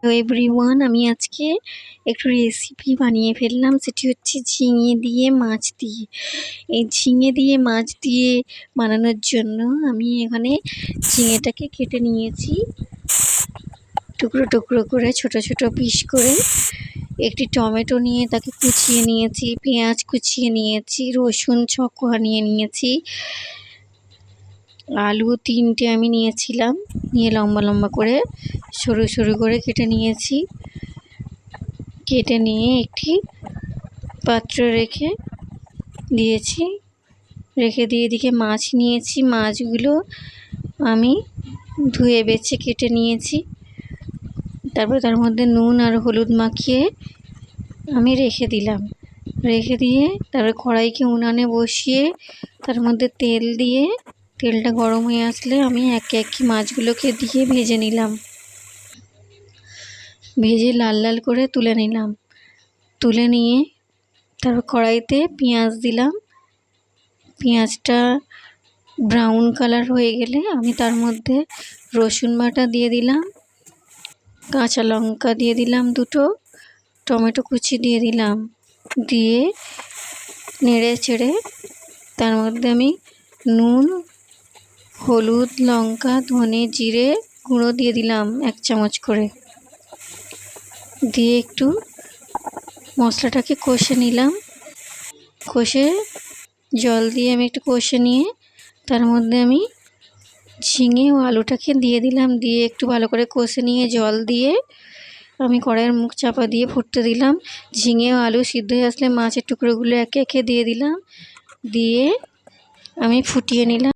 Hello everyone, আমি আজকে একটু রেসিপি বানিয়ে ফেললাম। সেটি হচ্ছে ঝিঙে দিয়ে মাছ দিয়ে। এই ঝিঙে দিয়ে মাছ দিয়ে বানানোর জন্য আমি এখানে ঝিঙেটাকে কেটে নিয়েছি টুকরো টুকরো করে, ছোট ছোট পিস করে। একটি টমেটো নিয়ে তাকে কুচিয়ে নিয়েছি, পেঁয়াজ কুচিয়ে নিয়েছি, রসুন ছকোয়া নিয়ে নিয়েছি, আলু 3টে আমি নিয়েছিলাম, নিয়ে লম্বা লম্বা করে সরু সরু করে কেটে নিয়েছি। কেটে নিয়ে একটি পাত্রে রেখে দিয়েছি। রেখে দিয়ে এদিকে মাছ নিয়েছি। মাছগুলো আমি ধুয়ে বেছে কেটে নিয়েছি। তারপর তার মধ্যে নুন আর হলুদ মাখিয়ে আমি রেখে দিলাম। রেখে দিয়ে তারপরে কড়াইকে উনানে বসিয়ে তার মধ্যে তেল দিয়ে, তেলটা গরম হয়ে আসলে আমি একে একে মাছগুলোকে দিয়ে ভেজে নিলাম। ভেজে লাল লাল করে তুলে নিলাম। তুলে নিয়ে তারপর কড়াইতে পেঁয়াজ দিলাম। পেঁয়াজটা ব্রাউন কালার হয়ে গেলে আমি তার মধ্যে রসুন বাটা দিয়ে দিলাম, কাঁচা লঙ্কা দিয়ে দিলাম 2টো, টমেটো কুচি দিয়ে দিলাম। দিয়ে নেড়ে চেড়ে তার মধ্যে আমি নুন, হলুদ, লঙ্কা, ধনে, জিরে গুঁড়ো দিয়ে দিলাম 1 চামচ করে। দিয়ে একটু মশলাটাকে কষে নিলাম। কষে জল দিয়ে আমি একটু কষে নিয়ে তার মধ্যে আমি ঝিঙে ও আলুটাকে দিয়ে দিলাম। দিয়ে একটু ভালো করে কষে নিয়ে জল দিয়ে আমি কড়াইয়ের মুখ চাপা দিয়ে ফুটতে দিলাম। ঝিঙে ও আলু সিদ্ধ হয়ে আসলে মাছের টুকরোগুলো একে একে দিয়ে দিলাম। দিয়ে আমি ফুটিয়ে নিলাম।